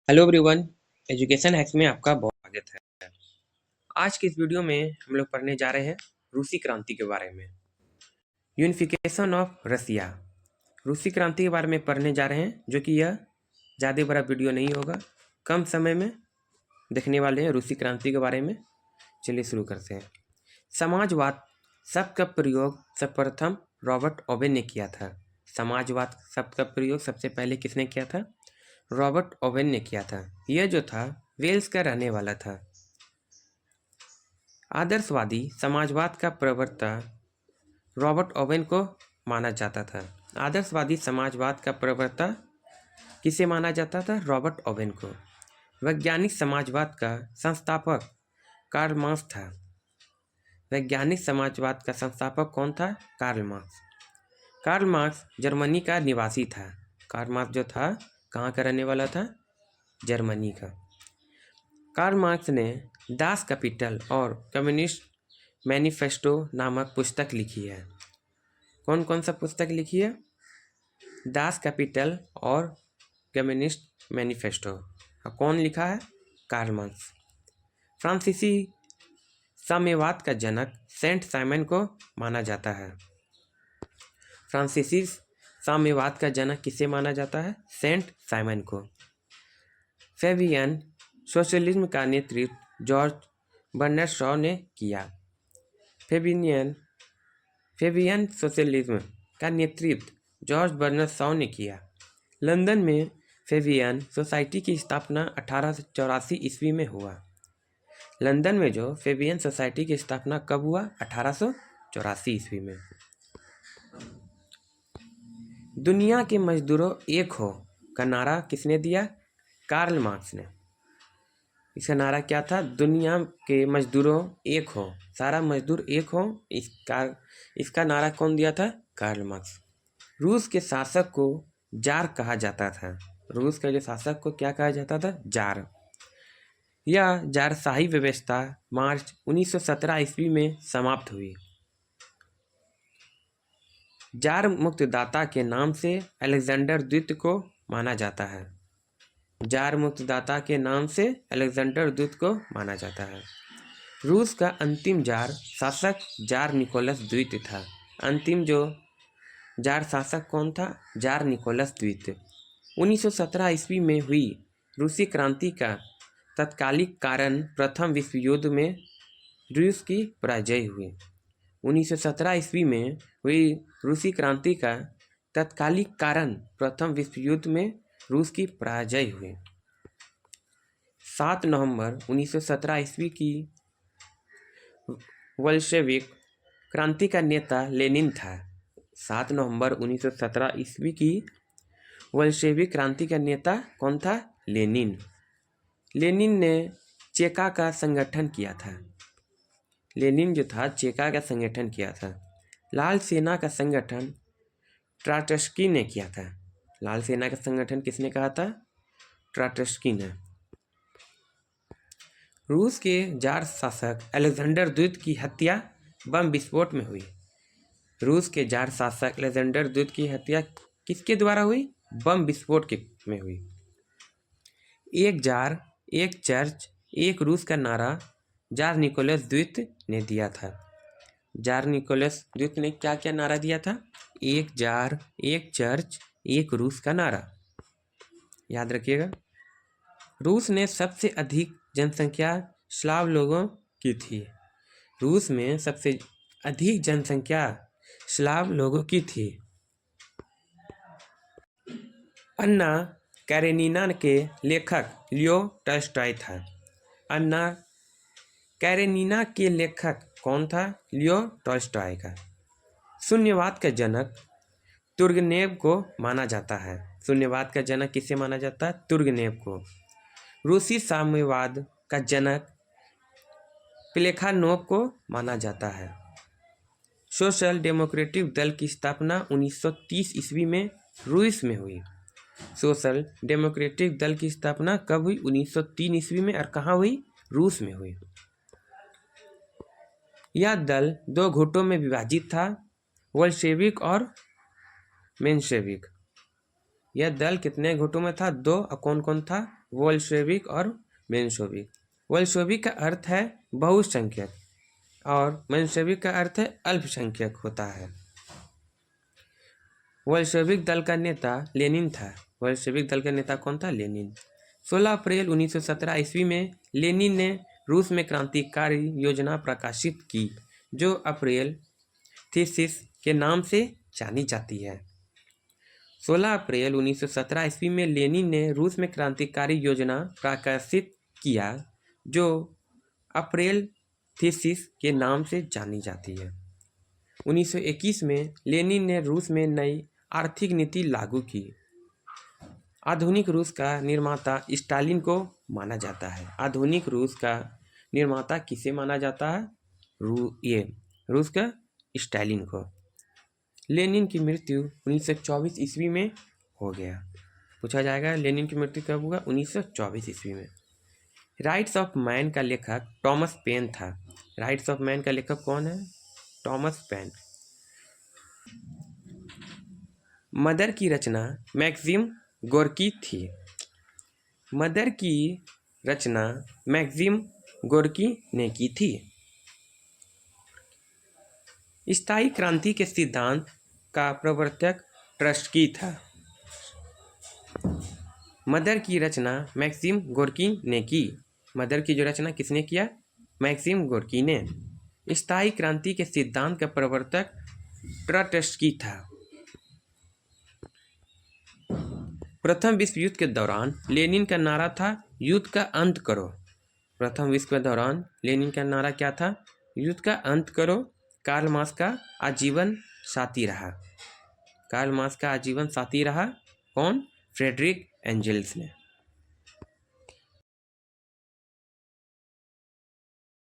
Hello everyone, education hacks में आपका बहुत स्वागत है। आज की इस वीडियो में हम लोग पढ़ने जा रहे हैं रूसी क्रांति के बारे में। यूनिफिकेशन ऑफ रसिया, रूसी क्रांति के बारे में पढ़ने जा रहे हैं, जो कि यह ज़्यादा बड़ा वीडियो नहीं होगा, कम समय में देखने वाले हैं रूसी क्रांति के बारे में। चलिए शुरू करते हैं। समाजवाद शब्द का प्रयोग सर्वप्रथम रॉबर्ट ओवेन ने किया था। समाजवाद शब्द का प्रयोग सबसे पहले किसने किया था? रॉबर्ट ओवेन ने किया था। यह जो था वेल्स का रहने वाला था। आदर्शवादी समाजवाद का प्रवक्ता रॉबर्ट ओवेन को माना जाता था। आदर्शवादी समाजवाद का प्रवक्ता किसे माना जाता था? रॉबर्ट ओवेन को। वैज्ञानिक समाजवाद का संस्थापक कार्ल मार्क्स था। वैज्ञानिक समाजवाद का संस्थापक कौन था? Karl Marx. Karl Marx Germany का निवासी था। कार्ल मार्क्स जो था कहाँ का रहने वाला था? जर्मनी का। कार्ल मार्क्स ने दास कैपिटल और कम्युनिस्ट मैनिफेस्टो नामक पुस्तक लिखी है। कौन कौन सा पुस्तक लिखी है? दास कैपिटल और कम्युनिस्ट मैनिफेस्टो। कौन लिखा है? Karl Marx. फ्रांसीसी साम्यवाद का जनक सेंट साइमन को माना जाता है। फ्रांसीसी साम्यवाद का जनक किसे माना जाता है? सेंट साइमन को। फेबियन सोशलिज्म का नेतृत्व जॉर्ज बर्नार्ड शॉ ने किया। फेबियन सोशलिज्म का नेतृत्व जॉर्ज बर्नार्ड शॉ ने किया। लंदन में फेबियन सोसाइटी की स्थापना 1884 ईस्वी में हुआ। लंदन में जो फेबियन सोसाइटी की स्थापना कब हुआ? 1884 ईस्वी में। दुनिया के मजदूरों एक हो का नारा किसने दिया? कार्ल मार्क्स ने। इसका नारा क्या था? दुनिया के मजदूरों एक हो, सारा मजदूर एक हो। इसका नारा कौन दिया था? Karl Marx. रूस के शासक को जार कहा जाता था। रूस के जो शासक को क्या कहा जाता था? जार। यह जारशाही व्यवस्था मार्च 1917 ईस्वी में समाप्त हुई। जार मुक्तदाता के नाम से अलेक्जेंडर द्वितीय को माना जाता है। जार मुक्तदाता के नाम से अलेक्जेंडर द्वितीय को माना जाता है। रूस का अंतिम जार शासक जार निकोलस द्वितीय था। अंतिम जो जार शासक कौन था? जार निकोलस द्वितीय। 1917 ईस्वी में हुई रूसी क्रांति का तत्कालिक कारण प्रथम विश्व युद्ध में रूस की पराजय हुई। 1917 ईस्वी में हुई रूसी क्रांति का तत्कालिक कारण प्रथम विश्व युद्ध में रूस की पराजय हुई। 7 नवंबर 1917 ईस्वी की बोल्शेविक क्रांति का नेता लेनिन था। 7 नवंबर 1917 ईस्वी की बोल्शेविक क्रांति का नेता कौन था? लेनिन। लेनिन ने चेका का संगठन किया था। लेनिन जो था चेका का संगठन किया था। लाल सेना का संगठन ट्राटस्की ने किया था। लाल सेना का संगठन किसने कहा था? ट्राटस्की ने। रूस के जार शासक अलेक्जेंडर द्वितीय की हत्या बम विस्फोट में हुई। रूस के जार शासक अलेक्जेंडर द्वितीय की हत्या किसके द्वारा हुई? बम विस्फोट में हुई। एक जार, एक चर्च, एक रूस का नारा जार निकोलस द्वितीय ने दिया था। जार निकोलस द्वितीय ने क्या क्या नारा दिया था? एक जार, एक चर्च, एक रूस का नारा। याद रखिएगा। रूस ने सबसे अधिक जनसंख्या स्लाव लोगों की थी। रूस में सबसे अधिक जनसंख्या स्लाव लोगों की थी। अन्ना कैरेनिना के लेखक लियो टॉल्स्टॉय था। अन्ना कैरेनिना के लेखक कौन था? लियो टॉल्स्टॉय का। शून्यवाद का जनक तुर्गनेव को माना जाता है। शून्यवाद का जनक किसे माना जाता है? तुर्गनेव को। रूसी साम्यवाद का जनक प्लेखानोव को माना जाता है। सोशल डेमोक्रेटिक दल की स्थापना 1930 ईस्वी में रूस में हुई। सोशल डेमोक्रेटिक दल की स्थापना कब हुई? 1903 ईस्वी में। और कहाँ हुई? रूस में हुई। यह दल दो गुटों में विभाजित था, बोल्शेविक और मेंशेविक। यह दल कितने गुटों में था? दो। और कौन कौन था? वोल्शेविक और मेंशेविक। वोल्शेविक का अर्थ है बहुसंख्यक और मेंशेविक का अर्थ है अल्पसंख्यक होता है। वोल्शेविक दल का नेता लेनिन था। वोल्शेविक दल का नेता कौन था? लेनिन। 16 अप्रैल 1917 ईस्वी में लेनिन ने रूस में क्रांतिकारी योजना प्रकाशित की जो अप्रैल थीसिस के नाम से जानी जाती है। 16 अप्रैल 1917 ईस्वी में लेनिन ने रूस में क्रांतिकारी योजना प्रकाशित किया जो अप्रैल थीसिस के नाम से जानी जाती है। 1921 में लेनिन ने रूस में नई आर्थिक नीति लागू की। आधुनिक रूस का निर्माता स्टालिन को माना जाता है। आधुनिक रूस का निर्माता किसे माना जाता है? रूस का स्टालिन को। लेनिन की मृत्यु 1924 ईस्वी में हो गया। पूछा जाएगा लेनिन की मृत्यु कब हुआ? 1924 ईस्वी में। राइट्स ऑफ मैन का लेखक टॉमस पेन था। राइट्स ऑफ मैन का लेखक कौन है? Thomas Paine. मदर की रचना मैक्सिम गोर्की थी। मदर की रचना मैक्सिम गोर्की ने की थी। स्थायी क्रांति के सिद्धांत का प्रवर्तक ट्रस्की था। मदर की रचना मैक्सिम गोर्की ने की। मदर की जो रचना किसने किया? मैक्सिम गोर्की ने। स्थायी क्रांति के सिद्धांत का प्रवर्तक ट्रस्की था। प्रथम विश्व युद्ध के दौरान लेनिन का नारा था युद्ध का अंत करो। प्रथम विश्व के दौरान लेनिन का नारा क्या था? युद्ध का अंत करो। कार्ल मार्क्स का आजीवन साथी रहा। कार्ल मार्क्स का आजीवन साथी रहा कौन? फ्रेडरिक एंजेल्स ने।